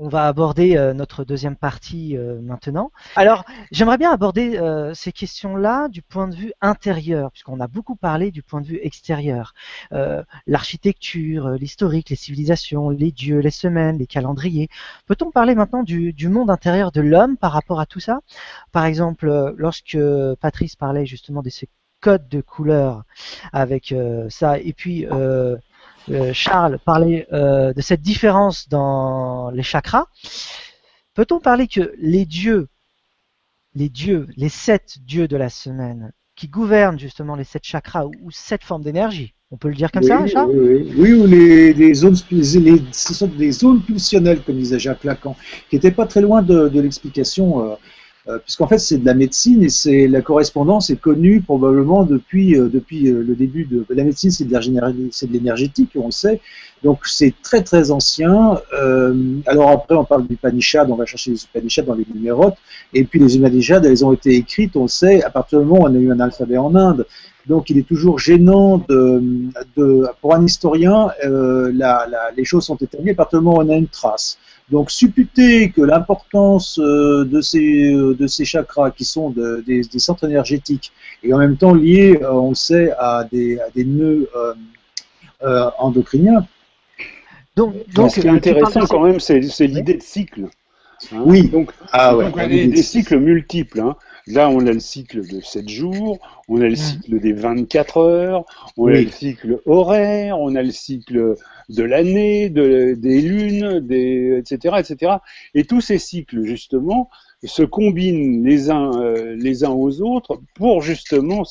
on va aborder notre deuxième partie maintenant. Alors, j'aimerais bien aborder ces questions-là du point de vue intérieur, puisqu'on a beaucoup parlé du point de vue extérieur. L'architecture, l'historique, les civilisations, les dieux, les semaines, les calendriers. Peut-on parler maintenant du monde intérieur de l'homme par rapport à tout ça? Par exemple, lorsque Patrice parlait justement de ces codes de couleurs avec ça, et puis Charles parlait de cette différence dans les chakras. Peut-on parler que les sept dieux de la semaine, qui gouvernent justement les sept chakras ou sept formes d'énergie, on peut le dire comme ça, Charles? Oui, ou les zones, ce sont des zones pulsionnelles, comme disait Jacques Lacan, qui n'étaient pas très loin de l'explication. Puisqu'en fait c'est de la médecine et la correspondance est connue probablement depuis le début de la médecine, c'est de l'énergétique, on le sait, donc c'est très très ancien. Alors après on parle du Upanishad, on va chercher les Upanishads dans les numérotes, et puis les Upanishads elles ont été écrites, on le sait, à partir du moment où on a eu un alphabet en Inde. Donc il est toujours gênant pour un historien, les choses sont établies à partir du moment où on a une trace. Donc supputer que l'importance de ces chakras qui sont des centres énergétiques et en même temps liés, on le sait, à des nœuds endocriniens. Donc, ce qui est intéressant quand même, c'est l'idée de cycle. Hein. Oui. Donc des cycles multiples. Hein. Là, on a le cycle de 7 jours, on a le cycle des 24 heures, on a le cycle horaire, on a le cycle de l'année, des lunes, etc., etc. Et tous ces cycles, justement, se combinent les uns aux autres pour, justement,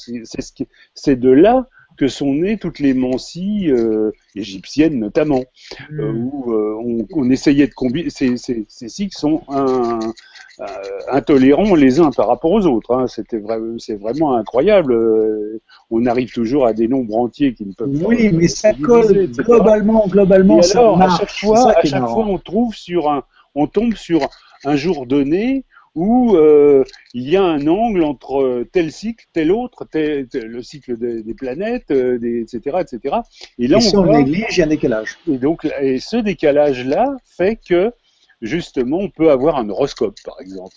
c'est de là que sont nées toutes les mancies égyptiennes notamment, où on essayait de combiner. Ces cycles sont intolérants les uns par rapport aux autres. Hein. C'est vraiment incroyable. On arrive toujours à des nombres entiers qui ne peuvent pas. Oui, mais ça colle globalement. Et alors, à chaque fois, on tombe sur un jour donné où il y a un angle entre tel cycle, tel autre, le cycle des planètes, etc., etc. Et là, on néglige, il y a un décalage. Et ce décalage-là fait que, justement, on peut avoir un horoscope, par exemple.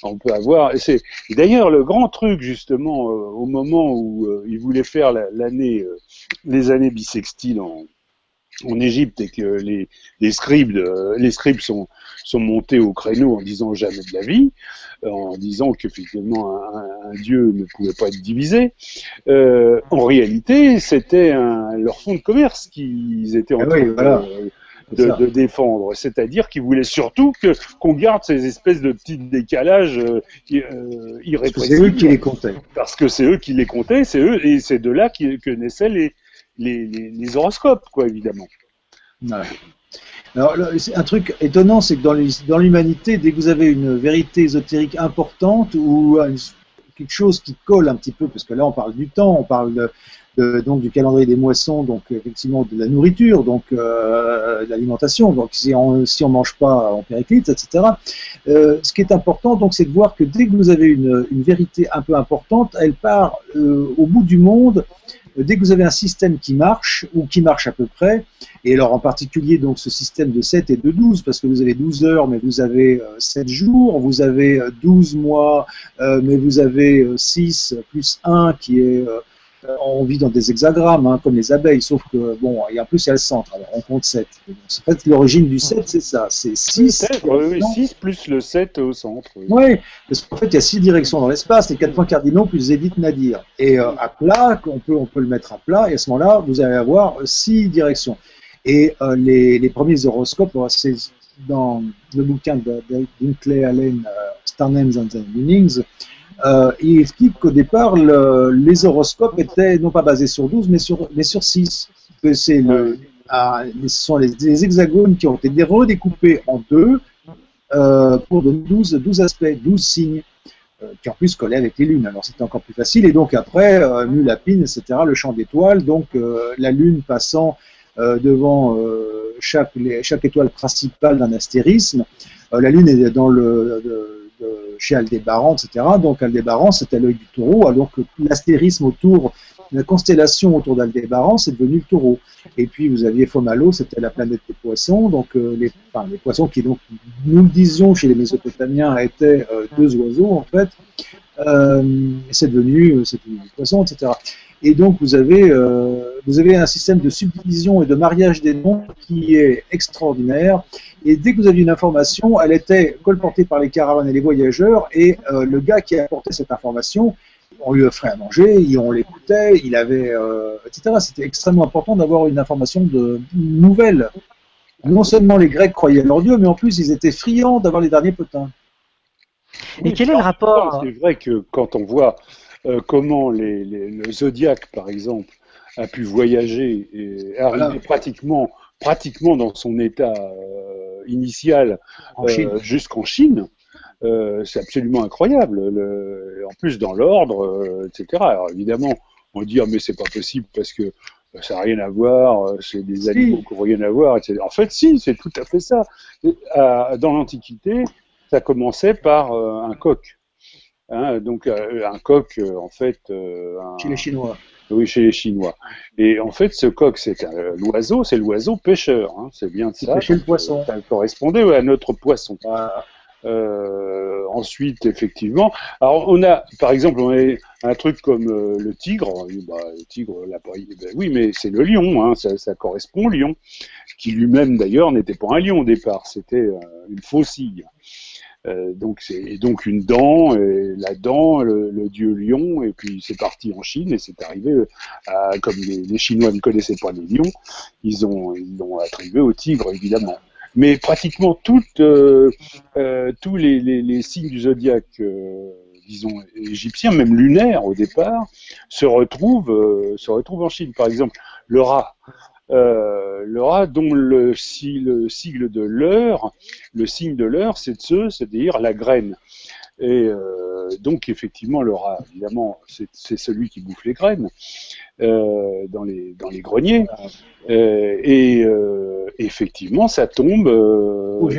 On peut avoir. Et d'ailleurs, le grand truc, justement, au moment où ils voulaient faire les années bissextiles en Égypte et que les scribes sont montés au créneau en disant jamais de la vie, en disant qu'effectivement un dieu ne pouvait pas être divisé. En réalité, c'était leur fonds de commerce qu'ils étaient en train de défendre. C'est-à-dire qu'ils voulaient surtout qu'on garde ces espèces de petits décalages irrépressibles. C'est eux qui les comptaient. Parce que c'est eux qui les comptaient, et c'est de là que naissaient les horoscopes, quoi, évidemment. Ouais. Alors, un truc étonnant, c'est que dans l'humanité, dès que vous avez une vérité ésotérique importante ou quelque chose qui colle un petit peu, parce que là on parle du temps, on parle donc du calendrier des moissons, donc effectivement de la nourriture, donc de l'alimentation, donc si on mange pas, on périclite, etc. Ce qui est important, donc, c'est de voir que dès que vous avez une vérité un peu importante, elle part au bout du monde. Dès que vous avez un système qui marche, ou qui marche à peu près, et alors en particulier donc ce système de 7 et de 12, parce que vous avez 12 heures, mais vous avez 7 jours, vous avez 12 mois, mais vous avez 6 plus 1 qui est... on vit dans des hexagrammes, hein, comme les abeilles, sauf que, bon, et en plus il y a le centre, alors on compte 7. En fait, l'origine du 7, c'est ça, c'est 6. 6 plus le 7 au centre. Oui, parce qu'en fait, il y a 6 directions dans l'espace, les 4 points cardinaux plus Zénith Nadir. Et à plat, on peut le mettre à plat, et à ce moment-là, vous allez avoir 6 directions. Et les premiers horoscopes, c'est dans le bouquin d'Hinckley Allen, Star Names and Their Meanings, il explique qu'au départ, les horoscopes étaient non pas basés sur 12, mais sur 6. Que ce sont les hexagones qui ont été redécoupés en deux pour donner 12 aspects, 12 signes, qui en plus collaient avec les lunes. Alors c'était encore plus facile. Et donc après, Mulapine, etc., le champ d'étoiles, donc la lune passant devant chaque étoile principale d'un astérisme. La lune est dans chez Aldébaran, etc. Donc Aldébaran, c'était l'œil du taureau, alors que l'astérisme autour, la constellation autour d'Aldébaran, c'est devenu le taureau. Et puis vous aviez Fomalhaut, c'était la planète des poissons, donc les poissons qui, donc, nous le disions chez les Mésopotamiens, étaient deux oiseaux en fait. C'est devenu des poissons, etc. Et donc vous avez un système de subdivision et de mariage des noms qui est extraordinaire. Et dès que vous aviez une information, elle était colportée par les caravanes et les voyageurs, et le gars qui apportait cette information, on lui offrait à manger, on l'écoutait, il avait, etc. C'était extrêmement important d'avoir une information nouvelle. Non seulement les Grecs croyaient à leur Dieu, mais en plus ils étaient friands d'avoir les derniers potins. Et quel est le rapport? C'est vrai que quand on voit comment le zodiaque, par exemple, a pu voyager et arriver pratiquement dans son état initial jusqu'en Chine, c'est absolument incroyable. En plus, dans l'ordre, etc. Alors évidemment, on dit mais c'est pas possible parce que ça n'a rien à voir, c'est des animaux qui n'ont rien à voir, etc. En fait, si, c'est tout à fait ça. Dans l'Antiquité, ça commençait par un coq. Donc un coq, en fait... chez les Chinois. Oui, chez les Chinois. Et en fait, ce coq, c'est l'oiseau, c'est l'oiseau pêcheur. C'est bien de ça. Pêcher le poisson. Ça correspondait à notre poisson. Ensuite, effectivement, alors on a, par exemple, un truc comme le tigre. Le tigre, oui, mais c'est le lion. Ça correspond au lion, qui lui-même d'ailleurs n'était pas un lion au départ, c'était une faucille. Donc une dent, et la dent, le dieu lion, et puis c'est parti en Chine et c'est arrivé, comme les Chinois ne connaissaient pas les lions, ils l'ont attribué au tigre évidemment. Mais pratiquement tous les signes du zodiaque, disons égyptiens, même lunaires au départ, se retrouvent en Chine. Par exemple, le rat. Le rat dont le sigle de l'heure, le signe de l'heure, c'est-à-dire la graine. Et donc effectivement, le rat, évidemment, c'est celui qui bouffe les graines dans les greniers. Effectivement, ça tombe aux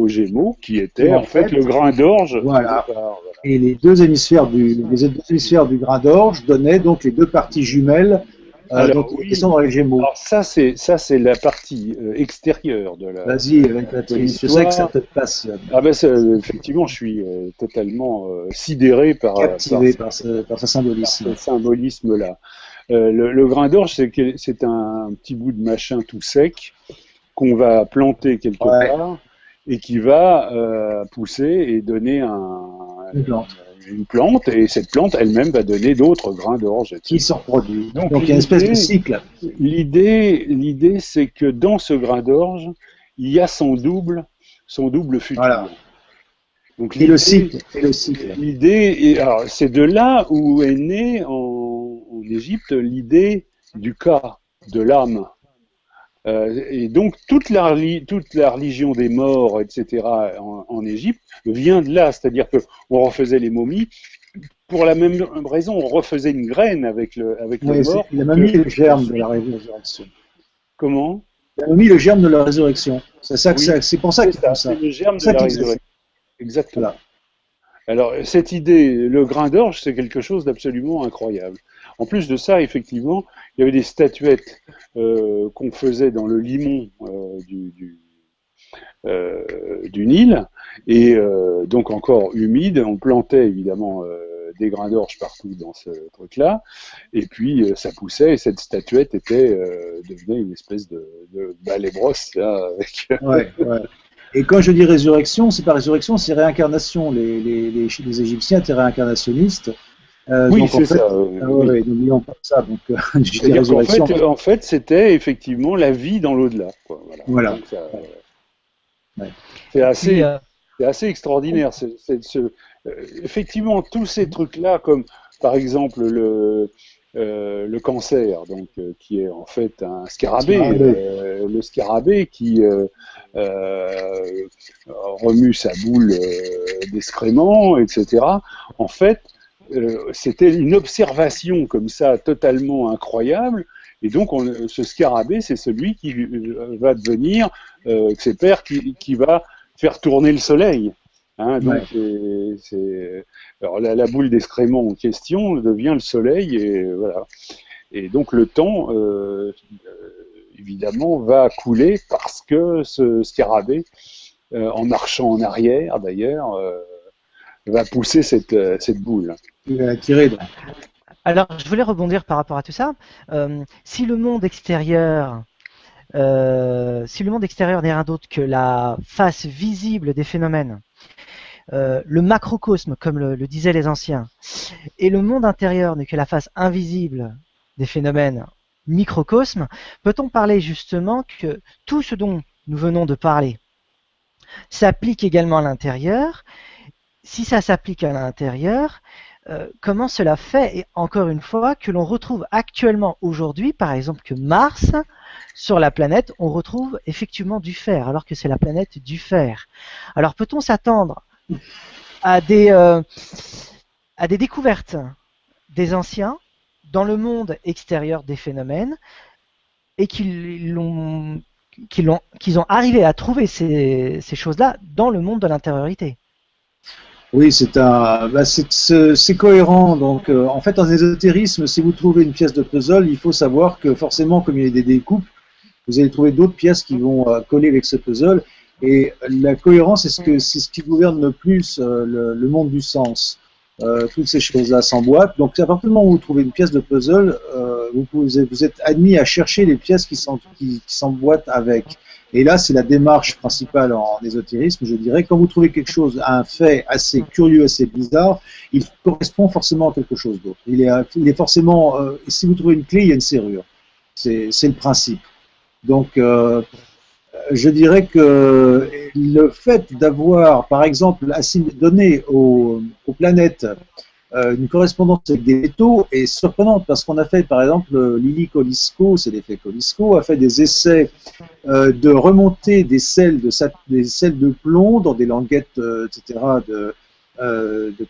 Gémeaux, qui était en fait le grain d'orge. Voilà. Et les deux hémisphères du grain d'orge donnaient donc les deux parties jumelles. Qui sont dans les Gémeaux. Alors ça c'est la partie extérieure de la. Vas-y, avec la je sais que ça te passionne. Effectivement, je suis totalement sidéré captivé par ce symbolisme. Ce symbolisme-là. Le grain d'orge, c'est un petit bout de machin tout sec qu'on va planter quelque part et qui va pousser et donner une plante, et cette plante elle-même va donner d'autres grains d'orge. Qui s'en produit. Donc il y a une espèce de cycle. L'idée, c'est que dans ce grain d'orge, il y a son double futur. Voilà. Donc, et le cycle. L'idée, alors c'est de là où est née en Égypte l'idée du Ka, de l'âme. Et donc toute la religion des morts, etc. en Égypte vient de là, c'est-à-dire que on refaisait les momies pour la même raison, on refaisait une graine avec le mort. Il a même mis le germe de la résurrection. Comment? Il a mis le germe de la résurrection. C'est pour ça qu'il fait ça. C'est le germe de la résurrection. Exactement. Voilà. Alors cette idée, le grain d'orge, c'est quelque chose d'absolument incroyable. En plus de ça, effectivement, il y avait des statuettes qu'on faisait dans le limon du Nil, et donc encore humide. On plantait évidemment des grains d'orge partout dans ce truc-là, et puis ça poussait, et cette statuette devenait une espèce de balai-brosse là. Ouais. Et quand je dis résurrection, c'est pas résurrection, c'est réincarnation. Les Égyptiens étaient réincarnationnistes. Oui, c'est ça. N'oublions pas ça. Donc, en fait, c'était effectivement la vie dans l'au-delà. Voilà. C'est assez extraordinaire. Effectivement, tous ces trucs-là, comme par exemple le cancer, donc qui est en fait un scarabée, le scarabée qui remue sa boule d'excréments, etc. En fait, c'était une observation comme ça totalement incroyable, et donc ce scarabée, c'est celui qui va devenir Xéper, qui va faire tourner le soleil. Hein, donc alors la boule d'excréments en question devient le soleil et voilà. Et donc le temps évidemment va couler parce que ce scarabée, en marchant en arrière d'ailleurs, va pousser cette boule. Il va la tirer. Donc. Alors, je voulais rebondir par rapport à tout ça. Si le monde extérieur n'est rien d'autre que la face visible des phénomènes, le macrocosme, comme le disaient les anciens, et le monde intérieur n'est que la face invisible des phénomènes, microcosme, peut-on parler justement que tout ce dont nous venons de parler s'applique également à l'intérieur? Si ça s'applique à l'intérieur, comment cela fait, et encore une fois, que l'on retrouve actuellement aujourd'hui, par exemple que Mars, sur la planète, on retrouve effectivement du fer, alors que c'est la planète du fer. Alors peut-on s'attendre à des découvertes des anciens dans le monde extérieur des phénomènes et qu'ils ont arrivé à trouver ces choses-là dans le monde de l'intériorité? Oui, c'est cohérent. Donc, en fait, en ésotérisme, si vous trouvez une pièce de puzzle, il faut savoir que forcément, comme il y a des découpes, vous allez trouver d'autres pièces qui vont coller avec ce puzzle. Et la cohérence, c'est ce qui gouverne le plus le monde du sens. Toutes ces choses-là s'emboîtent. Donc, à partir du moment où vous trouvez une pièce de puzzle, vous êtes admis à chercher les pièces qui s'emboîtent avec. Et là, c'est la démarche principale en ésotérisme, je dirais. Quand vous trouvez quelque chose, un fait assez curieux, assez bizarre, il correspond forcément à quelque chose d'autre. Il est forcément, si vous trouvez une clé, il y a une serrure. C'est le principe. Donc, je dirais que le fait d'avoir, par exemple, donné aux planètes une correspondance avec des métaux est surprenante parce qu'on a fait, par exemple, Lily Kolysko, c'est l'effet Kolysko, a fait des essais de remonter des sels de plomb dans des languettes, etc., de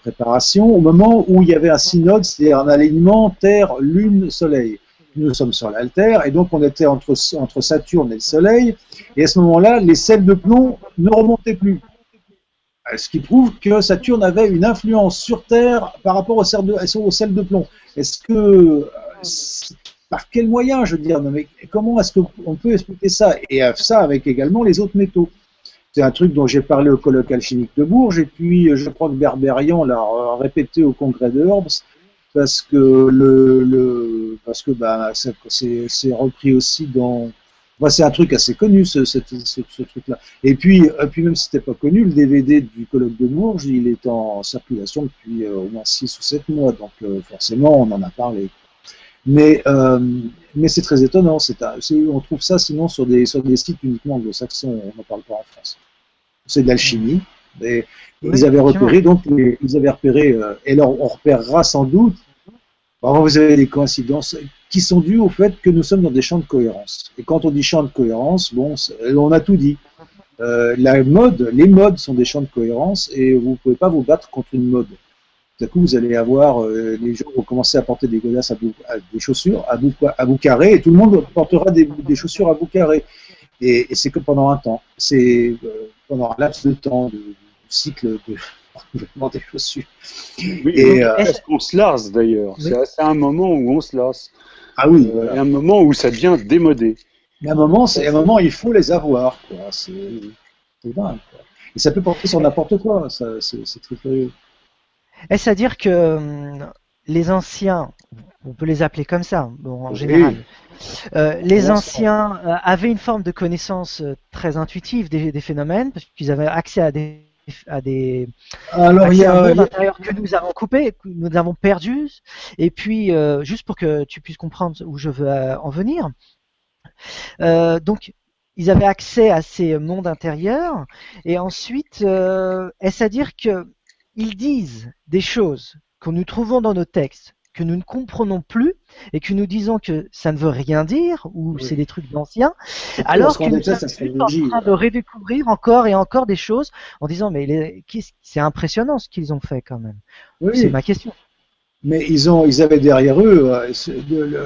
préparation au moment où il y avait un synode, c'est-à-dire un alignement Terre, Lune, Soleil. Nous sommes sur l'altère et donc on était entre Saturne et le Soleil et à ce moment-là, les sels de plomb ne remontaient plus. Ce qui prouve que Saturne avait une influence sur Terre par rapport au sel de plomb. Par quel moyen, je veux dire, mais comment est-ce qu'on peut expliquer ça? Et ça avec également les autres métaux. C'est un truc dont j'ai parlé au colloque alchimique de Bourges, et puis je crois que Berberian l'a répété au congrès de Herbst, parce que c'est repris aussi dans. C'est un truc assez connu, ce truc-là. Et puis même si c'était pas connu, le DVD du colloque de Bourges, il est en circulation depuis au moins 6 ou 7 mois, donc forcément on en a parlé. Mais c'est très étonnant. On trouve ça sinon sur des sites uniquement anglo-saxons, on n'en parle pas en France. C'est de l'alchimie. Ils avaient repéré, et alors on repérera sans doute. Alors vous avez des coïncidences qui sont dues au fait que nous sommes dans des champs de cohérence. Et quand on dit champs de cohérence, on a tout dit. Les modes sont des champs de cohérence et vous ne pouvez pas vous battre contre une mode. Tout à coup, vous allez avoir les gens vont commencer à porter des godasses des chaussures à bout carré et tout le monde portera des chaussures à bout carré. Et c'est que pendant un temps. C'est pendant un laps de temps du cycle de renouvellement des chaussures. Oui, est-ce qu'on se lasse d'ailleurs? Oui. C'est un moment où on se lasse. Ah oui. Voilà. Un moment où ça devient démodé. Mais à un moment, il faut les avoir. C'est dingue. Quoi. Et ça peut porter sur n'importe quoi. C'est très curieux. Est-ce à dire que les anciens, on peut les appeler comme ça, en général, les anciens avaient une forme de connaissance très intuitive des phénomènes, parce qu'ils avaient accès à des alors, il y a un monde intérieur que nous avons coupé, que nous avons perdu, et puis juste pour que tu puisses comprendre où je veux en venir, donc ils avaient accès à ces mondes intérieurs, et ensuite, est-ce à dire que ils disent des choses que nous trouvons dans nos textes, que nous ne comprenons plus, et que nous disons que ça ne veut rien dire, ou c'est des trucs d'anciens, alors que nous sommes en train de redécouvrir encore et encore des choses, en disant mais c'est impressionnant ce qu'ils ont fait quand même. Oui. C'est ma question. Mais ils avaient derrière eux,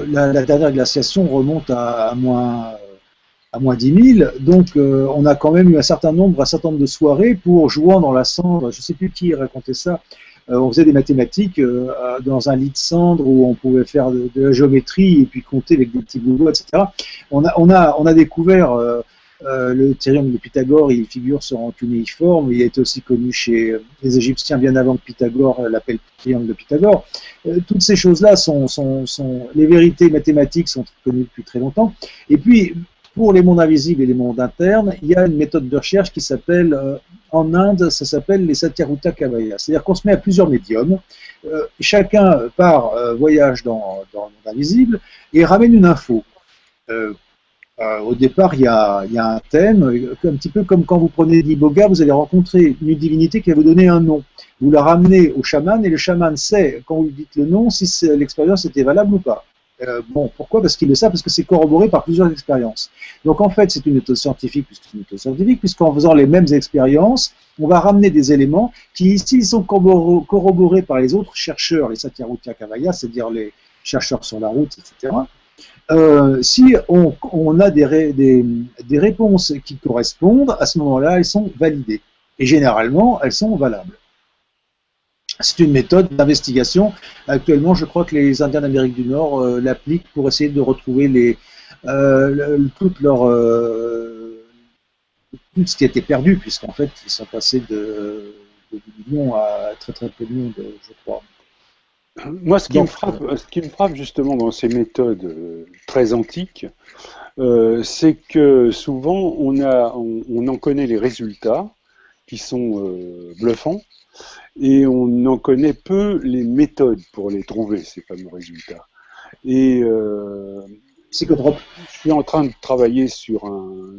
la dernière glaciation remonte à à moins 10 000. Donc, on a quand même eu un certain nombre de soirées pour jouant dans la cendre. Je ne sais plus qui racontait ça. On faisait des mathématiques dans un lit de cendre où on pouvait faire de la géométrie et puis compter avec des petits boulots, etc. On a découvert le théorème de Pythagore. Il figure sur un cunéiforme. Il a été aussi connu chez les Égyptiens bien avant que Pythagore l'appelle triangle de Pythagore. Toutes ces choses-là les vérités mathématiques sont connues depuis très longtemps. Et puis, pour les mondes invisibles et les mondes internes, il y a une méthode de recherche qui s'appelle, en Inde, ça s'appelle les Satyaruta Kavaya. C'est-à-dire qu'on se met à plusieurs médiums, chacun voyage dans le monde invisible et ramène une info. Au départ, il y a un thème, un petit peu comme quand vous prenez l'Iboga, vous allez rencontrer une divinité qui va vous donner un nom. Vous la ramenez au chaman et le chaman sait, quand vous lui dites le nom, si l'expérience était valable ou pas. Pourquoi? Parce qu'il le sait, parce que c'est corroboré par plusieurs expériences. Donc en fait, c'est une méthode scientifique, puisqu'en faisant les mêmes expériences, on va ramener des éléments qui, s'ils sont corroborés par les autres chercheurs, les Satyaruta Kavaya, c'est-à-dire les chercheurs sur la route, etc., si on a des réponses qui correspondent, à ce moment-là, elles sont validées. Et généralement, elles sont valables. C'est une méthode d'investigation. Actuellement, je crois que les Indiens d'Amérique du Nord l'appliquent pour essayer de retrouver tout ce qui a été perdu, puisqu'en fait, ils sont passés de millions à très très peu de monde, je crois. Moi, ce qui me frappe justement dans ces méthodes très antiques, c'est que souvent on en connaît les résultats qui sont bluffants, et on en connaît peu les méthodes pour les trouver, ces fameux résultats. Et psychotrope. Je suis en train de travailler sur une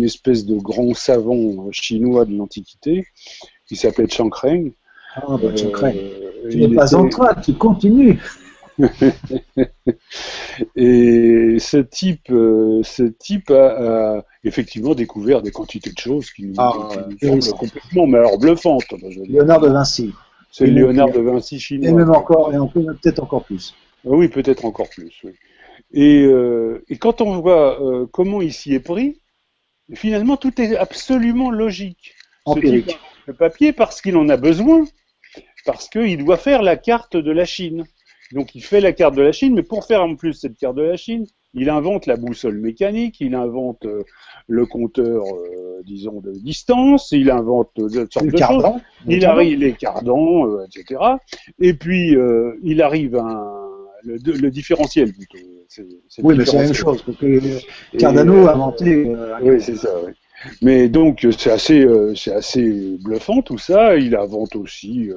espèce de grand savant chinois de l'Antiquité qui s'appelait Chang Reng. Ah, bah, Chang Reng. Tu n'es pas en train, tu continues. Et ce type a effectivement découvert des quantités de choses qui nous semblent complètement, mais alors bluffantes. Léonard de Vinci. C'est Léonard de Vinci chinois. Et même encore, et on peut peut-être encore plus. Oui, peut-être encore plus. Oui. Et quand on voit comment il s'y est pris, finalement tout est absolument logique. Empirique. Ce type, le papier, parce qu'il en a besoin, parce qu'il doit faire la carte de la Chine. Donc il fait la carte de la Chine, mais pour faire en plus cette carte de la Chine, il invente la boussole mécanique, il invente le compteur, disons, de distance, il invente toutes sortes de choses. Il arrive les cardans, etc. Et puis il arrive le différentiel plutôt. Oui, mais c'est la même chose, parce que Cardano a inventé. Oui, c'est ça. Oui. Mais donc c'est assez bluffant tout ça. Il invente aussi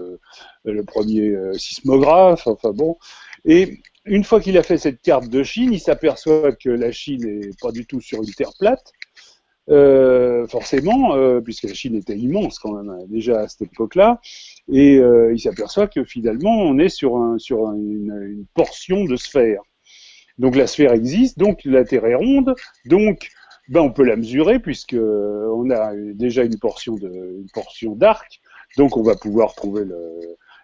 le premier sismographe. Enfin bon. Et une fois qu'il a fait cette carte de Chine, il s'aperçoit que la Chine n'est pas du tout sur une terre plate. Forcément, puisque la Chine était immense quand même déjà à cette époque-là, et il s'aperçoit que finalement on est sur une portion de sphère. Donc la sphère existe, donc la Terre est ronde, donc on peut la mesurer puisque on a déjà une portion d'arc, donc on va pouvoir trouver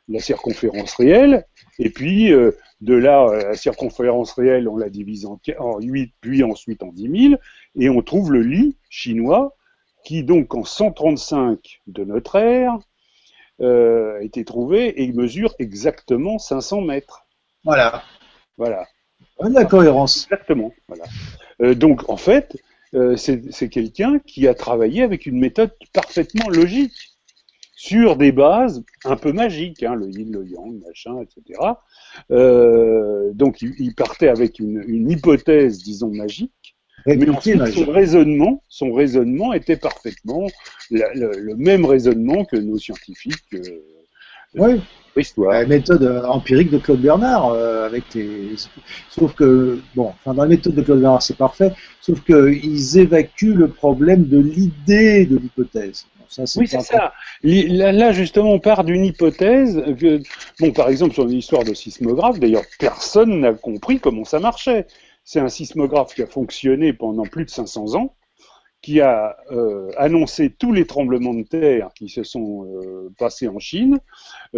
la circonférence réelle, et puis de là, la circonférence réelle, on la divise en 8, puis ensuite en 10 000, et on trouve le Li chinois, qui donc en 135 de notre ère a été trouvé, et il mesure exactement 500 mètres. Voilà. La cohérence. Exactement. Voilà. Donc en fait, c'est quelqu'un qui a travaillé avec une méthode parfaitement logique, sur des bases un peu magiques, le yin, le yang, machin, etc. Donc il partait avec une hypothèse, disons, magique, mais ensuite son raisonnement était parfaitement le même raisonnement que nos scientifiques. Oui. Histoire. La méthode empirique de Claude Bernard, sauf que, dans la méthode de Claude Bernard, c'est parfait, sauf qu'ils évacuent le problème de l'idée de l'hypothèse. Ça, c'est ça. Là, justement, on part d'une hypothèse. Par exemple, sur une histoire de sismographe, d'ailleurs, personne n'a compris comment ça marchait. C'est un sismographe qui a fonctionné pendant plus de 500 ans, qui a annoncé tous les tremblements de terre qui se sont passés en Chine,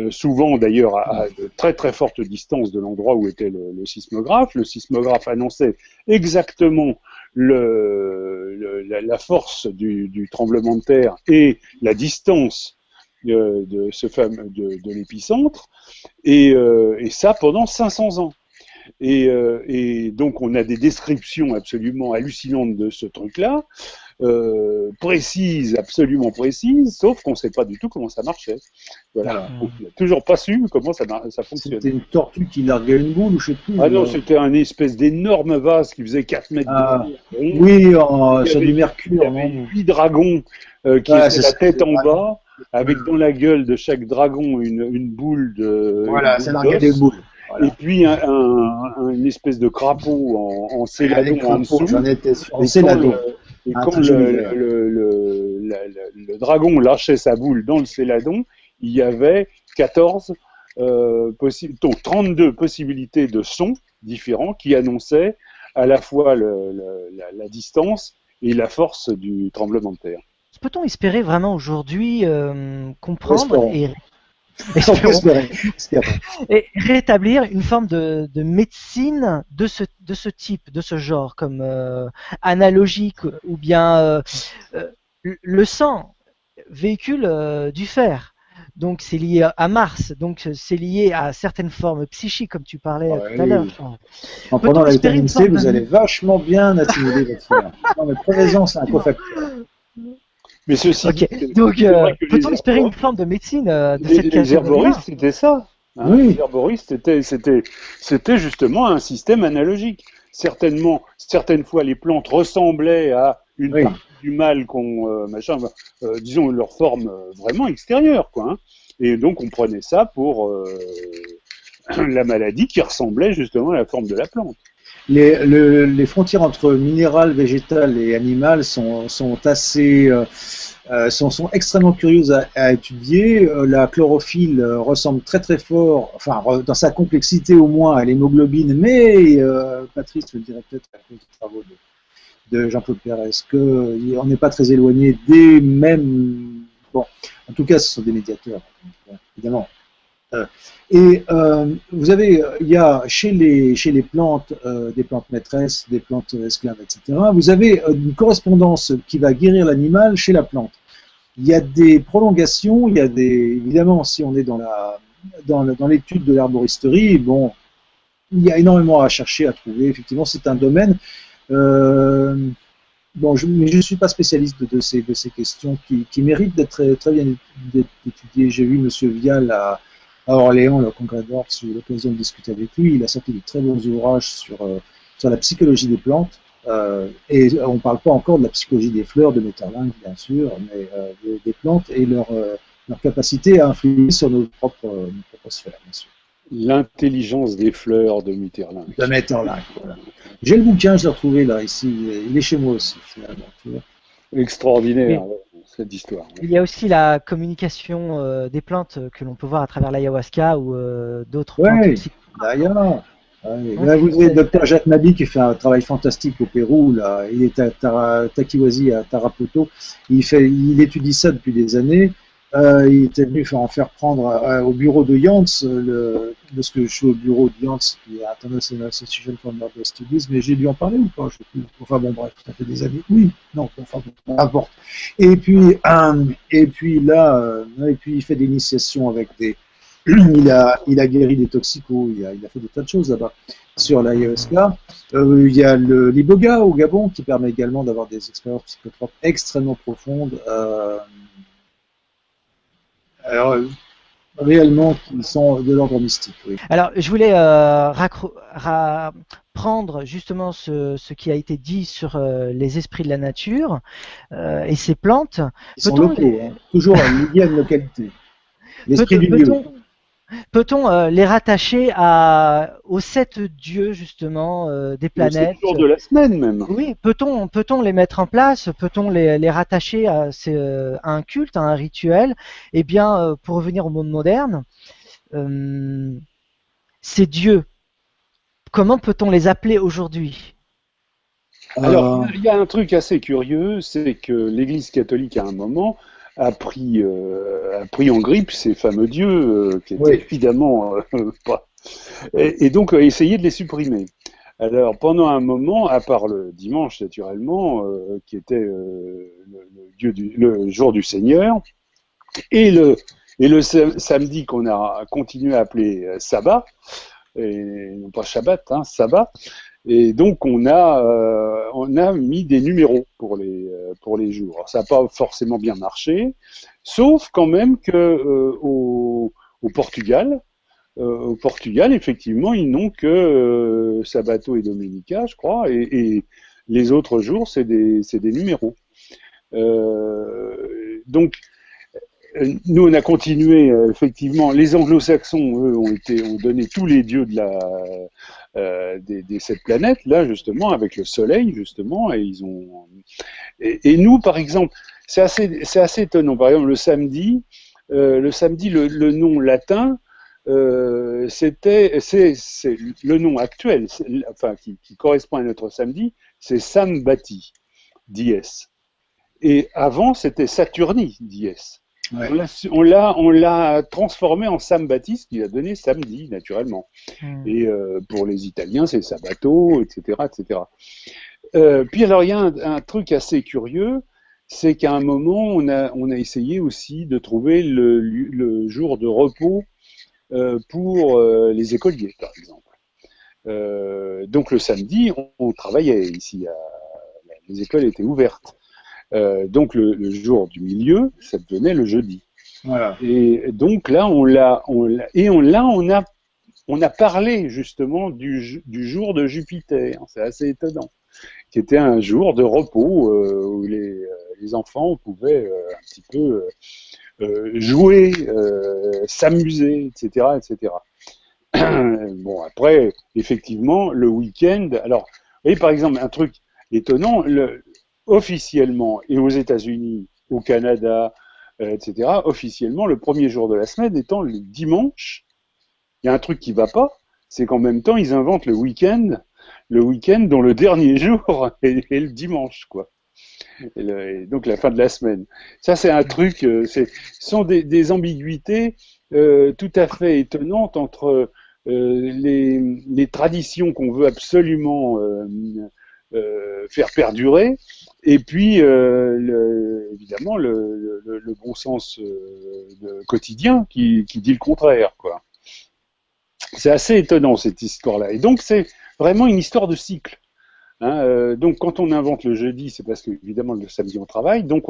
souvent d'ailleurs à de très très fortes distances de l'endroit où était le sismographe. Le sismographe annonçait exactement la force du tremblement de terre et la distance de ce fameux de l'épicentre, et ça pendant 500 ans. Et donc on a des descriptions absolument hallucinantes de ce truc-là, précises, absolument précises, sauf qu'on ne sait pas du tout comment ça marchait. Voilà. Donc, on n'a toujours pas su comment ça fonctionnait. C'était une tortue qui larguait une boule ou je sais plus. Ah non, c'était un espèce d'énorme vase qui faisait 4 mètres de long. Oui, sur du mercure. Il y avait 8 dragons qui étaient la tête en bas, avec dans la gueule de chaque dragon une boule de... Voilà, ça larguait des boules. Voilà. Et puis une espèce de crapaud en céladon en dessous. J'en étais sûr. En céladon. Et quand le dragon lâchait sa boule dans le céladon, il y avait 32 possibilités de sons différents qui annonçaient à la fois la distance et la force du tremblement de terre. Peut-on espérer vraiment aujourd'hui comprendre et rétablir une forme de médecine de ce type, de ce genre, comme analogique, ou bien le sang véhicule du fer, donc c'est lié à Mars, donc c'est lié à certaines formes psychiques, comme tu parlais tout à l'heure. En prenant la vitamine C, vous allez vachement bien assimiler votre fer. Non, mais prenez-en, c'est un cofacteur. Mais ceci donc, peut-on espérer une forme de médecine de cette catégorie? Les herboristes, c'était ça. Hein, oui. Les herboristes, c'était justement un système analogique. Certaines fois, les plantes ressemblaient à une partie du mâle disons leur forme vraiment extérieure, quoi. Hein. Et donc, on prenait ça pour la maladie qui ressemblait justement à la forme de la plante. Les frontières entre minéral, végétal et animal sont extrêmement curieuses à étudier. La chlorophylle ressemble très très fort, enfin dans sa complexité au moins, à l'hémoglobine, mais Patrice le dirait peut-être à cause des travaux de Jean-Claude Pérez, qu'on n'est pas très éloigné des mêmes... Bon, en tout cas, ce sont des médiateurs, évidemment. Vous avez, il y a chez les plantes des plantes maîtresses, des plantes esclaves, etc. Vous avez une correspondance qui va guérir l'animal chez la plante. Il y a des prolongations, il y a évidemment, si on est dans l'étude de l'herboristerie, bon, il y a énormément à chercher, à trouver. Effectivement, c'est un domaine. Bon, je ne suis pas spécialiste de ces questions qui méritent d'être très bien étudiées. J'ai vu Monsieur Vial à Orléans, le congrès d'Orx, j'ai eu l'occasion de discuter avec lui. Il a sorti de très bons ouvrages sur la psychologie des plantes. Et on ne parle pas encore de la psychologie des fleurs, de Metterlinck, bien sûr, mais des plantes et leur capacité à influer sur nos propres sphères, bien sûr. L'intelligence des fleurs de Metterlinck. De Metterlinck, voilà. J'ai le bouquin, je l'ai retrouvé là, ici. Il est chez moi aussi, finalement. Tu vois. Extraordinaire, cette histoire. Il y a aussi la communication des plantes que l'on peut voir à travers l'ayahuasca ou d'autres plantes aussi. D'ailleurs. Là, vous avez le docteur Jacques Nabi qui fait un travail fantastique au Pérou. Là. Il est à Taquiwasi, à Tarapoto. Il étudie ça depuis des années. Il était venu en faire prendre au bureau de Yance, parce que je suis au bureau de Yance, qui est International Association for Murder Studies, mais j'ai dû en parler ou pas, je sais plus. Enfin bon, bref, ça fait des années. Oui, non, enfin bon, n'importe. Et puis là, il fait des initiations avec des... Il a guéri des toxicos, il a fait des tas de choses là-bas sur l'ayahuasca. Il y a l'iboga au Gabon qui permet également d'avoir des expériences psychotropes extrêmement profondes. Alors, réellement, qui sont de l'ordre mystique. Oui. Alors, je voulais prendre justement ce qui a été dit sur les esprits de la nature et ces plantes. Ils sont locaux, toujours liés à une localité. L'esprit du lieu. Peut-on les rattacher aux 7 dieux justement des planètes? C'est le jour de la semaine même. Oui, peut-on les mettre en place? Peut-on les rattacher à un culte, à un rituel? Eh bien, pour revenir au monde moderne, ces dieux, comment peut-on les appeler aujourd'hui? Alors, il y a un truc assez curieux, c'est que l'Église catholique, à un moment, a pris en grippe ces fameux dieux, qui étaient Oui. évidemment pas. Et donc, a essayé de les supprimer. Alors, pendant un moment, à part le dimanche, naturellement, qui était le jour du Seigneur, et le samedi qu'on a continué à appeler sabbat, et non pas Shabbat, hein, sabbat. Et donc on a mis des numéros pour les jours. Alors, ça n'a pas forcément bien marché, sauf quand même que au Portugal, effectivement, ils n'ont que Sabato et Dominica, je crois, et les autres jours, c'est des numéros. Donc nous, on a continué, effectivement. Les Anglo-Saxons, eux, ont donné tous les dieux des 7 planètes, là, justement, avec le Soleil, justement, et nous, par exemple, c'est assez étonnant. Par exemple, le samedi, le nom latin, c'est le nom actuel, enfin, qui correspond à notre samedi, c'est Sambati, dies. Et avant, c'était Saturni, dies. Ouais. On l'a transformé en Sambati, ce qui a donné samedi, naturellement. Et pour les Italiens, c'est Sabato, etc., etc. Puis alors, il y a un truc assez curieux, c'est qu'à un moment, on a essayé aussi de trouver le jour de repos pour les écoliers, par exemple. Donc le samedi, on travaillait ici, les écoles étaient ouvertes. Donc le jour du milieu, ça devenait le jeudi. Voilà. Et donc là, on a parlé justement du jour de Jupiter. C'est assez étonnant, qui était un jour de repos où les enfants pouvaient un petit peu jouer, s'amuser, etc., etc. Bon, après, effectivement, le week-end. Alors, vous voyez, par exemple, un truc étonnant, officiellement, et aux États-Unis, au Canada, etc., officiellement, le premier jour de la semaine étant le dimanche, il y a un truc qui ne va pas, c'est qu'en même temps, ils inventent le week-end dont le dernier jour est le dimanche, quoi. Et donc la fin de la semaine. Ça, c'est un truc, ce sont des ambiguïtés tout à fait étonnantes entre les traditions qu'on veut absolument faire perdurer, et puis évidemment le bon sens quotidien qui dit le contraire, quoi. C'est assez étonnant, cette histoire-là. Et donc c'est vraiment une histoire de cycle. Hein, donc quand on invente le jeudi, c'est parce que évidemment le samedi on travaille, donc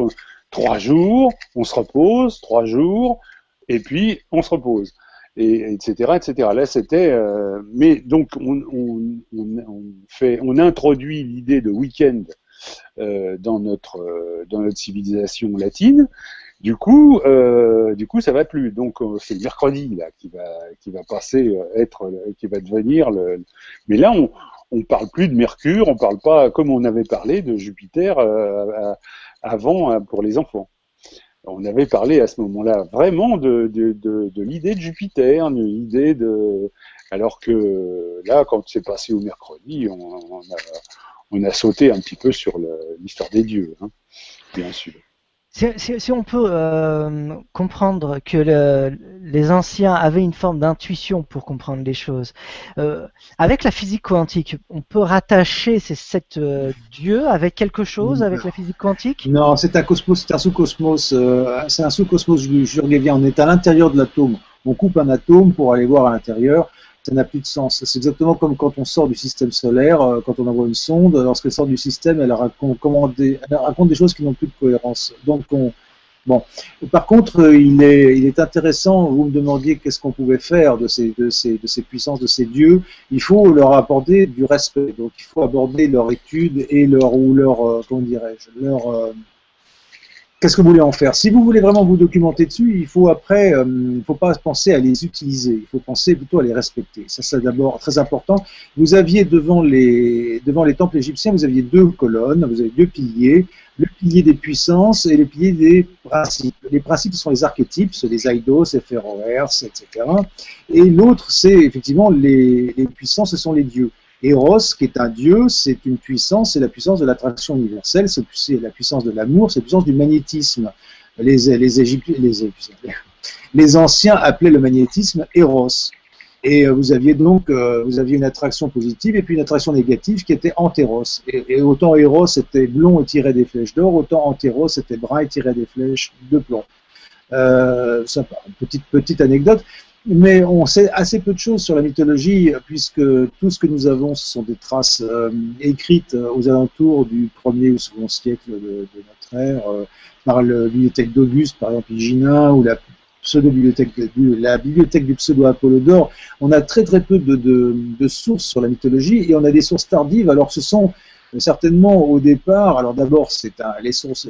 3 jours, on se repose, 3 jours, et puis on se repose, et etc., etc. Là c'était, mais donc on introduit l'idée de week-end dans notre civilisation latine. Du coup, ça va plus. Donc c'est le mercredi là qui va passer qui va devenir le. Mais là on parle plus de Mercure, on parle pas comme on avait parlé de Jupiter avant pour les enfants. On avait parlé à ce moment-là vraiment de l'idée de Jupiter, de l'idée de. Alors que là, quand c'est passé au mercredi, on a sauté un petit peu sur l'histoire des dieux, hein, bien sûr. Si on peut comprendre que les anciens avaient une forme d'intuition pour comprendre les choses, avec la physique quantique, on peut rattacher ces 7 dieux avec quelque chose, avec la physique quantique? Non, c'est un cosmos, c'est un sous-cosmos, c'est un sous-cosmos jurguévien. On est à l'intérieur de l'atome. On coupe un atome pour aller voir à l'intérieur. Ça n'a plus de sens. C'est exactement comme quand on sort du système solaire, quand on envoie une sonde, lorsqu'elle sort du système, elle raconte des choses qui n'ont plus de cohérence. Donc, bon. Par contre, il est intéressant, vous me demandiez qu'est-ce qu'on pouvait faire de ces puissances, de ces dieux. Il faut leur apporter du respect. Donc, il faut aborder leur étude et comment dirais-je, qu'est-ce que vous voulez en faire? Si vous voulez vraiment vous documenter dessus, il faut après, il ne faut pas penser à les utiliser, il faut penser plutôt à les respecter. Ça, c'est d'abord très important. Vous aviez devant les temples égyptiens, vous aviez 2 colonnes, vous avez 2 piliers, le pilier des puissances et le pilier des principes. Les principes sont les archétypes, c'est les Aidos, les Pharaohers, etc. Et l'autre, c'est effectivement les puissances, ce sont les dieux. Eros, qui est un dieu, c'est une puissance, c'est la puissance de l'attraction universelle, c'est la puissance de l'amour, c'est la puissance du magnétisme. Les anciens appelaient le magnétisme Eros. Et vous aviez une attraction positive et puis une attraction négative qui était antéros. Et autant Eros était blond et tirait des flèches d'or, autant antéros était brun et tirait des flèches de plomb. Petite anecdote. Mais on sait assez peu de choses sur la mythologie, puisque tout ce que nous avons, ce sont des traces écrites aux alentours du 1er ou 2e siècle de notre ère, par la bibliothèque d'Auguste, par exemple, Hygiénin, ou la bibliothèque du pseudo-Apollodore. On a très très peu de sources sur la mythologie, et on a des sources tardives. Alors ce sont certainement au départ, alors d'abord les sources...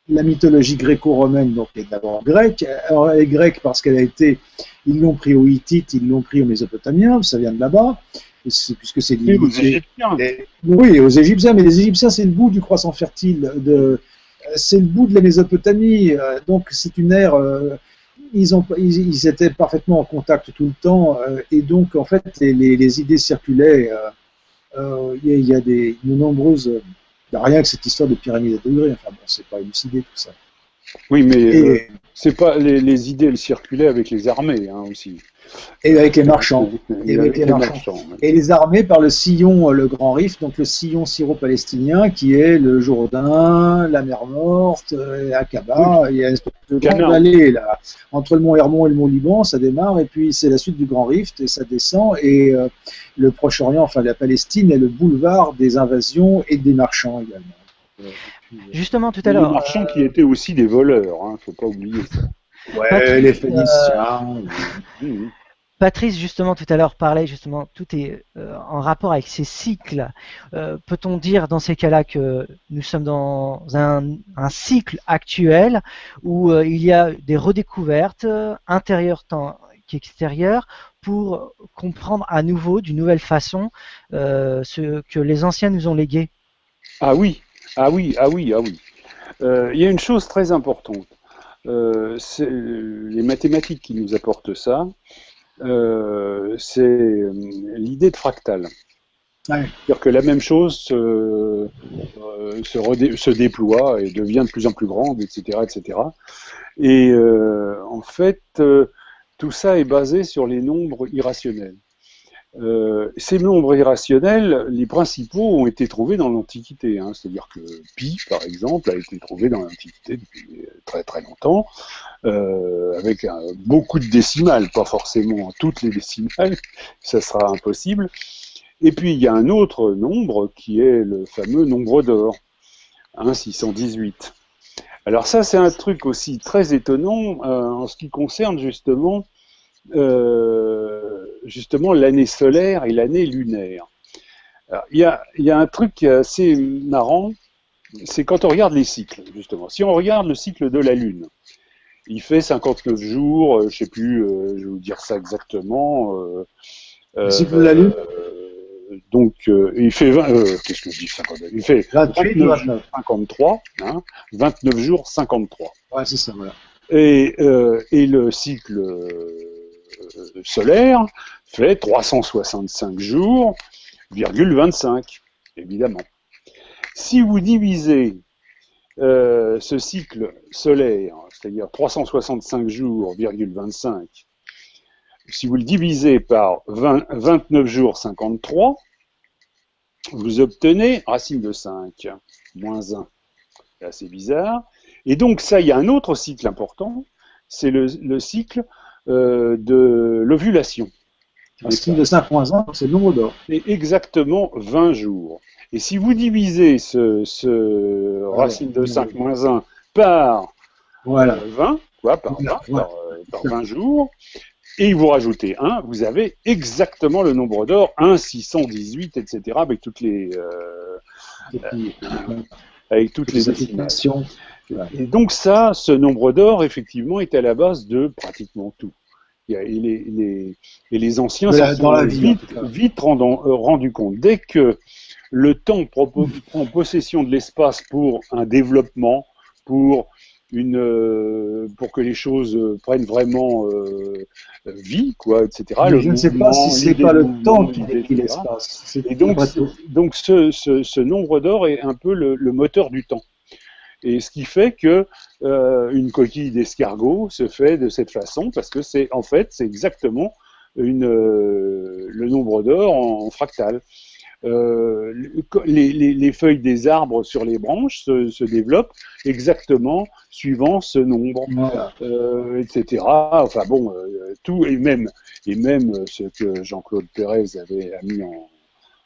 La mythologie gréco-romaine donc est d'abord grecque. Alors, elle est grecque parce ils l'ont pris aux Hittites, ils l'ont pris aux Mésopotamiens, ça vient de là-bas, puisque c'est lié aux Égyptiens. Oui, aux Égyptiens, mais les Égyptiens c'est le bout du croissant fertile, c'est le bout de la Mésopotamie, donc c'est une ère. Ils étaient parfaitement en contact tout le temps, et donc en fait les idées circulaient. Il y a de nombreuses. Il n'y a rien que cette histoire de pyramide à degrés. Enfin bon, c'est pas élucidé tout ça. Oui, mais c'est pas les idées, elles circulaient avec les armées aussi. Et avec les marchands. Et les armées par le sillon, le Grand Rift, donc le sillon syro-palestinien, qui est le Jourdain, la mer Morte, Aqaba. Oui. Il y a une espèce de grande vallée là, entre le mont Hermon et le mont Liban, ça démarre, et puis c'est la suite du Grand Rift, et ça descend, et le Proche-Orient, enfin la Palestine, est le boulevard des invasions et des marchands également. Justement, tout à l'heure. Les marchands qui étaient aussi des voleurs, faut pas oublier ça. Ouais, les Phéniciens. Patrice, justement, tout à l'heure parlait, justement, tout est en rapport avec ces cycles. Peut-on dire dans ces cas-là que nous sommes dans un cycle actuel où il y a des redécouvertes intérieures qu'extérieures pour comprendre à nouveau, d'une nouvelle façon, ce que les anciens nous ont légué? Ah oui. Il y a une chose très importante. C'est les mathématiques qui nous apportent ça. C'est l'idée de fractal. Ouais. C'est-à-dire que la même chose se déploie et devient de plus en plus grande, etc., etc. Et en fait, tout ça est basé sur les nombres irrationnels. Ces nombres irrationnels, les principaux ont été trouvés dans l'Antiquité. C'est-à-dire que pi, par exemple, a été trouvé dans l'Antiquité depuis très très longtemps, avec beaucoup de décimales, pas forcément toutes les décimales, ça sera impossible. Et puis il y a un autre nombre qui est le fameux nombre d'or, 618. Alors ça, c'est un truc aussi très étonnant en ce qui concerne justement l'année solaire et l'année lunaire. Il y a un truc qui est assez marrant, c'est quand on regarde les cycles, justement. Si on regarde le cycle de la Lune, il fait 59 jours, je ne sais plus, je vais vous dire ça exactement. Le cycle de la Lune donc, il fait qu'est-ce que je dis 59? Il fait 29 53, 29 jours 53. Ouais, c'est ça, voilà. Et le cycle solaire fait 365 jours, 25, évidemment. Si vous divisez ce cycle solaire, c'est-à-dire 365 jours, 25, si vous le divisez par 29 jours 53, vous obtenez racine de 5, moins 1. C'est assez bizarre. Et donc ça, il y a un autre cycle important, c'est le cycle de l'ovulation. Racine de 5 moins 1, c'est le nombre d'or. C'est exactement 20 jours. Et si vous divisez ce racine de 5 moins 1 par 20, par 20 jours, et vous rajoutez 1, vous avez exactement le nombre d'or, 1, 618, etc., avec toutes les estimations. Et donc ça, ce nombre d'or, effectivement, est à la base de pratiquement tout. Et les anciens s'en sont vite rendu compte. Dès que le temps prend possession de l'espace pour un développement, pour pour que les choses prennent vraiment vie, quoi, etc. Mais Le je ne sais pas mouvement, si c'est l'idée pas de le mouvement, temps qui l'idée, décrit etc. l'espace. Et donc, Après tout. ce nombre d'or est un peu le moteur du temps. Et ce qui fait que une coquille d'escargot se fait de cette façon, parce que c'est exactement le nombre d'or en fractal. Les feuilles des arbres sur les branches se développent exactement suivant ce nombre, Voilà. etc. Enfin bon, tout et même ce que Jean-Claude Pérez a mis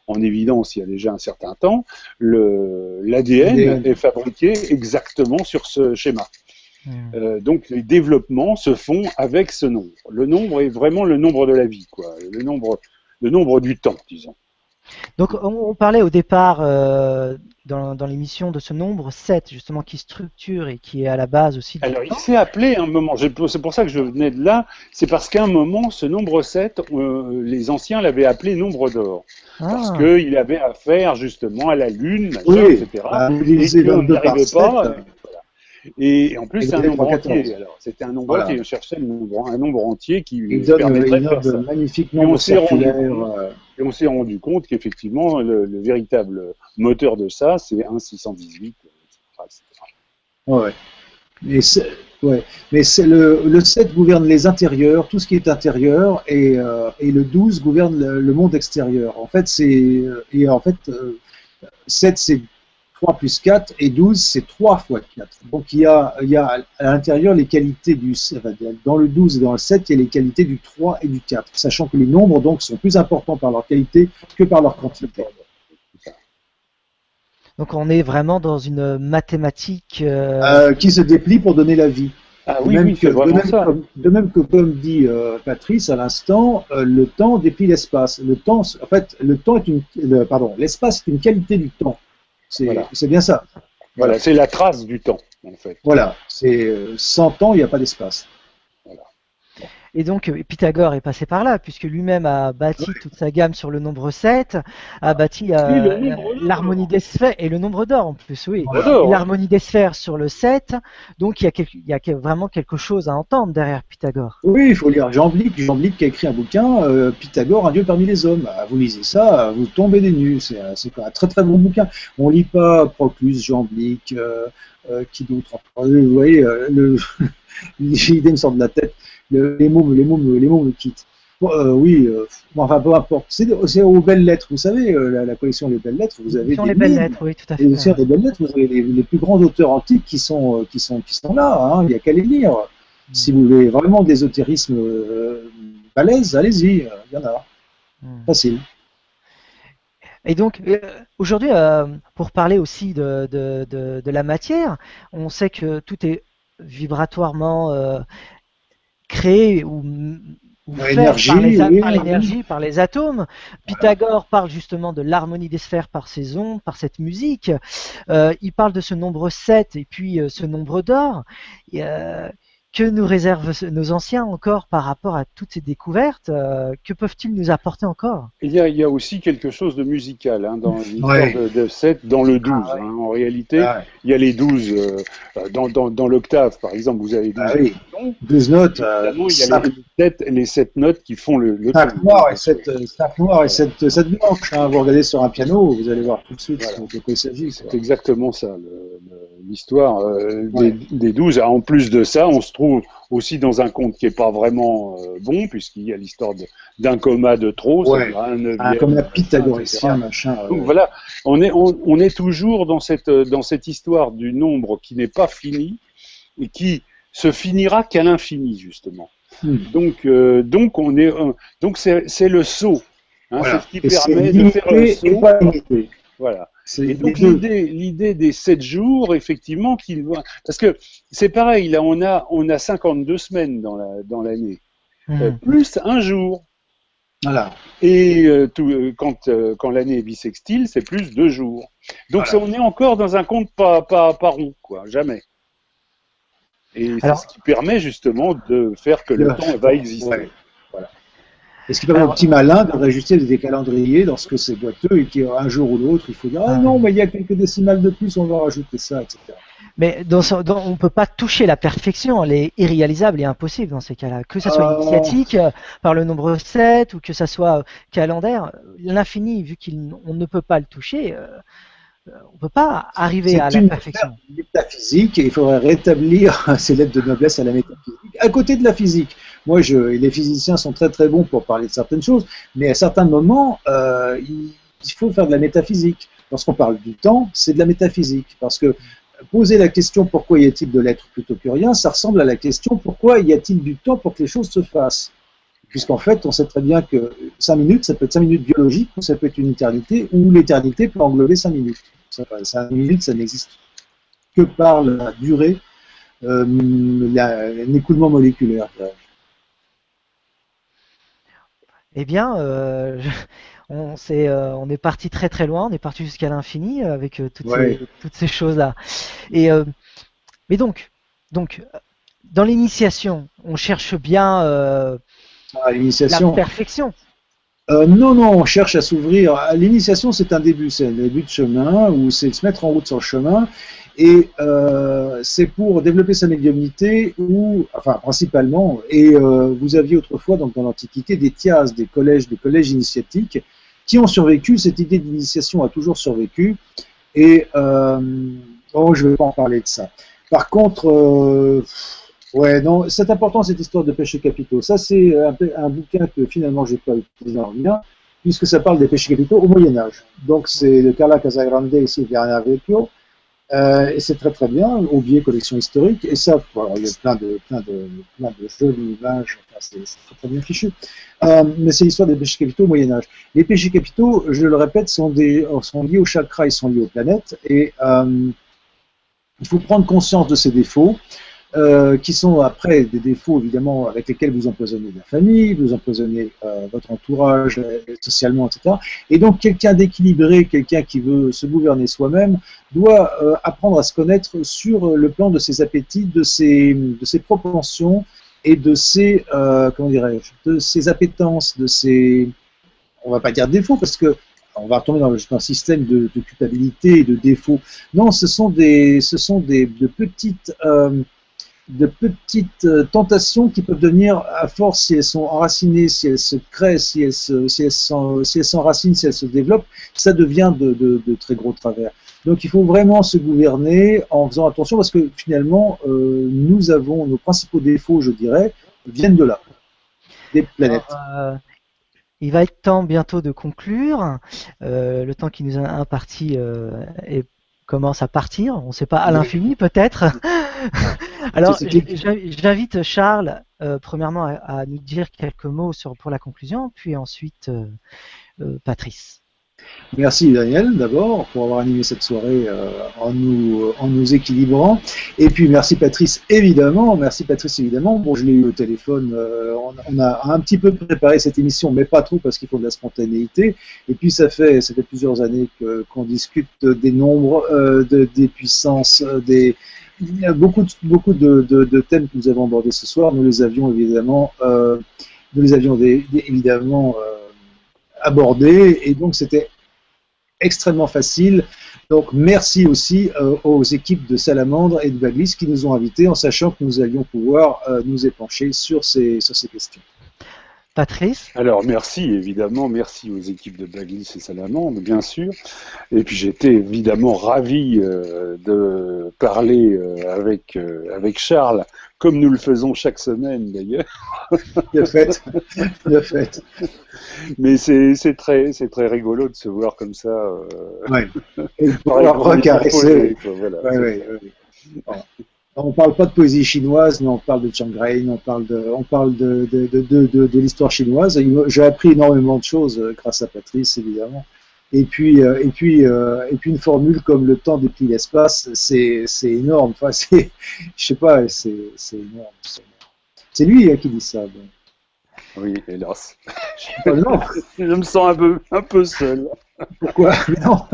en évidence il y a déjà un certain temps, l'ADN est fabriqué exactement sur ce schéma. Donc les développements se font avec ce nombre. Le nombre est vraiment le nombre de la vie, quoi. Le nombre du temps, disons. Donc on parlait au départ dans l'émission de ce nombre 7 justement qui structure et qui est à la base aussi du Alors il temps. s'est appelé un moment, c'est pour ça que je venais de là, c'est parce qu'à un moment ce nombre 7, les anciens l'avaient appelé nombre d'or. Parce qu'il avait affaire justement à la Lune, machin, etc. Et qu'on n'y arrivait pas. Et en plus, c'est un nombre entier. Alors, c'était un nombre entier. On cherchait un nombre entier qui permettrait de faire ça. Magnifique nombre circulaire. Et on s'est rendu compte qu'effectivement, le véritable moteur de ça, c'est 1,618, etc. Ouais. Mais c'est le 7 gouverne les intérieurs, tout ce qui est intérieur, et le 12 gouverne le monde extérieur. En fait, 7 c'est 3 plus 4 et 12 c'est 3 fois 4. Donc il y a à l'intérieur les qualités dans le 12 et dans le 7, il y a les qualités du 3 et du 4, sachant que les nombres donc sont plus importants par leur qualité que par leur quantité. Donc on est vraiment dans une mathématique qui se déplie pour donner la vie. Ah oui, c'est vraiment ça. De même que comme dit Patrice à l'instant, le temps déplie l'espace. L'espace est une qualité du temps. C'est bien ça. Voilà, c'est la trace du temps, en fait. Voilà, c'est sans temps, il n'y a pas d'espace. Voilà. Et donc Pythagore est passé par là, puisque lui-même a bâti toute sa gamme sur le nombre 7, a bâti l'harmonie des sphères, et le nombre d'or en plus, oui. L'harmonie des sphères sur le 7, donc il y a vraiment quelque chose à entendre derrière Pythagore. Oui, il faut lire Jamblique qui a écrit un bouquin, Pythagore, un dieu parmi les hommes. Vous lisez ça, vous tombez des nues, c'est un très très bon bouquin. On lit pas Proclus, Jamblique, qui d'autre. Vous voyez, l'idée me sort de la tête. Les mots me quittent. Enfin, peu importe. C'est aux belles lettres, vous savez, la collection des belles lettres, vous avez les belles lettres, oui, tout à fait. Et sur les belles lettres, vous avez les plus grands auteurs antiques qui sont là, hein, il n'y a qu'à les lire. Si vous voulez vraiment d'ésotérisme balèze, allez-y, il y en a. Facile. Et donc, aujourd'hui, pour parler aussi de la matière, on sait que tout est vibratoirement créé ou fait par l'énergie, par les atomes. Pythagore parle justement de l'harmonie des sphères par ces ondes, par cette musique. Il parle de ce nombre 7 et puis ce nombre d'or. Que nous réservent nos anciens encore par rapport à toutes ces découvertes? Que peuvent-ils nous apporter encore? Il y a aussi quelque chose de musical dans l'histoire de 7, dans le 12. En réalité, il y a les 12. Dans l'octave, par exemple, vous avez 12 notes. Il y a les 7 notes qui font le 5 noirs et 7 blanches. Vous regardez sur un piano, vous allez voir tout de suite de quoi il s'agit. C'est exactement ça, l'histoire des 12. En plus de ça, on se trouve aussi dans un conte qui n'est pas vraiment bon, puisqu'il y a l'histoire d'un coma de trop, un coma pythagoricien, machin. Donc voilà, on est toujours dans cette histoire du nombre qui n'est pas fini et qui se finira qu'à l'infini, justement. Donc c'est le saut. C'est ce qui permet de faire le saut. Voilà. Et donc l'idée des 7 jours, effectivement, parce que c'est pareil, là on a 52 semaines dans l'année, plus un jour. Voilà. Et quand l'année est bissextile, c'est plus 2 jours. Donc on est encore dans un compte pas rond, quoi, jamais. Et c'est ce qui permet justement de faire que le temps va exister. Et ce qui permet aux petits malins de réajuster des calendriers lorsque c'est boiteux et qu'un jour ou l'autre, il faut dire « Ah non, mais il y a quelques décimales de plus, on va rajouter ça, etc. » Mais on ne peut pas toucher la perfection, elle est irréalisable et impossible dans ces cas-là. Que ça soit initiatique par le nombre 7 ou que ça soit calendaire, l'infini, vu qu'on ne peut pas le toucher, on ne peut pas arriver à la perfection. C'est une métaphysique et il faudrait rétablir ces lettres de noblesse à la métaphysique. À côté de la physique, moi, les physiciens sont très très bons pour parler de certaines choses, mais à certains moments, il faut faire de la métaphysique. Lorsqu'on parle du temps, c'est de la métaphysique, parce que poser la question pourquoi y a-t-il de l'être plutôt que rien, ça ressemble à la question pourquoi y a-t-il du temps pour que les choses se fassent. Puisqu'en fait, on sait très bien que 5 minutes, ça peut être 5 minutes biologiques, ou ça peut être une éternité, ou l'éternité peut englober 5 minutes. 5 minutes, ça n'existe que par la durée, l'écoulement moléculaire. Eh bien, on est parti très très loin, on est parti jusqu'à l'infini avec toutes ces choses-là. Mais donc, dans l'initiation, on cherche bien la perfection. Non, on cherche à s'ouvrir. L'initiation, c'est un début de chemin, ou c'est de se mettre en route sur le chemin, et c'est pour développer sa médiumnité, principalement. Et vous aviez autrefois, donc dans l'Antiquité, des thias, des collèges initiatiques, qui ont survécu. Cette idée d'initiation a toujours survécu, et je ne vais pas en parler de ça. Par contre, c'est important cette histoire de péchés capitaux. Ça, c'est un bouquin que finalement j'ai pas utilisé en lien, puisque ça parle des péchés capitaux au Moyen Âge. Donc c'est de Carla Casagrande et Silvia Vecchio, et c'est très très bien. Aubier, collection historique, et ça, il y a plein de jolies images. C'est très très bien fichu. Mais c'est l'histoire des péchés capitaux au Moyen Âge. Les péchés capitaux, je le répète, sont liés au chakra, ils sont liés aux planètes, et il faut prendre conscience de ces défauts. Qui sont après des défauts évidemment avec lesquels vous empoisonnez la famille, vous empoisonnez votre entourage socialement, etc. Et donc quelqu'un d'équilibré, quelqu'un qui veut se gouverner soi-même, doit apprendre à se connaître sur le plan de ses appétits, de ses propensions et de ses de ses appétences, de ses, on va pas dire défauts parce que on va retomber dans un système de culpabilité et de défauts. Non, ce sont de petites tentations qui peuvent devenir, à force, si elles sont enracinées, si elles se créent, si elles s'enracinent, si elles se développent, ça devient de très gros travers. Donc il faut vraiment se gouverner en faisant attention parce que finalement, nous avons nos principaux défauts, je dirais, viennent de là, des planètes. Alors, il va être temps bientôt de conclure. Le temps qui nous est imparti commence à partir. On ne sait pas à l'infini peut-être. Alors, j'invite Charles, premièrement, à nous dire quelques mots pour la conclusion, puis ensuite Patrice. Merci Daniel, d'abord, pour avoir animé cette soirée en nous équilibrant. Et puis merci Patrice, évidemment. Bon, je l'ai eu au téléphone. On a un petit peu préparé cette émission, mais pas trop parce qu'il faut de la spontanéité. Et puis ça fait plusieurs années qu'on discute des nombres, des puissances, beaucoup de thèmes que nous avons abordés ce soir. Nous les avions évidemment, abordés, et donc c'était extrêmement facile. Donc merci aussi aux équipes de Salamandre et de Baglis qui nous ont invités en sachant que nous allions pouvoir nous épancher sur ces questions. Patrice? Alors merci aux équipes de Baglis et Salamandre, bien sûr. Et puis j'étais évidemment ravi de parler avec Charles, comme nous le faisons chaque semaine d'ailleurs. De fait. Mais c'est très rigolo de se voir comme ça. Ouais. Et de pouvoir recaresser. Voilà, Bon. On ne parle pas de poésie chinoise, mais on parle de Chiang Rai, on parle de l'histoire chinoise. J'ai appris énormément de choses grâce à Patrice, évidemment. Et puis une formule comme le temps déplie l'espace, c'est énorme. Enfin, je sais pas, c'est énorme. C'est lui qui dit ça. Donc. Oui, hélas. Non. Je me sens un peu seul. Pourquoi? Non.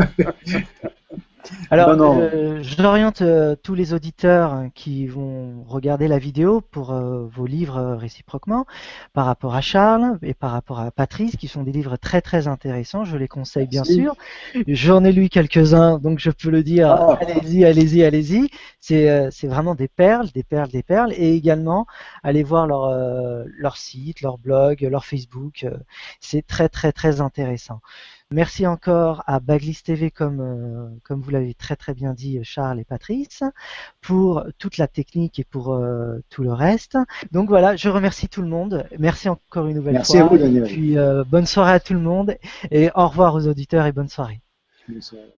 Alors, Non, non. j'oriente tous les auditeurs qui vont regarder la vidéo pour vos livres réciproquement, par rapport à Charles et par rapport à Patrice, qui sont des livres très très intéressants. Je les conseille bien Merci. sûr. J'en ai lu quelques-uns, donc je peux le dire. Ah, Allez-y, allez-y, allez-y. C'est vraiment des perles, des perles, des perles. Et également, allez voir leur site, leur blog, leur Facebook. C'est très très très intéressant. Merci encore à Baglist TV, comme vous l'avez très très bien dit Charles et Patrice, pour toute la technique et pour tout le reste. Donc voilà, je remercie tout le monde. Merci encore une nouvelle merci à fois. vous, Et Daniel. puis bonne soirée à tout le monde et au revoir aux auditeurs et bonne soirée. Bonne soirée.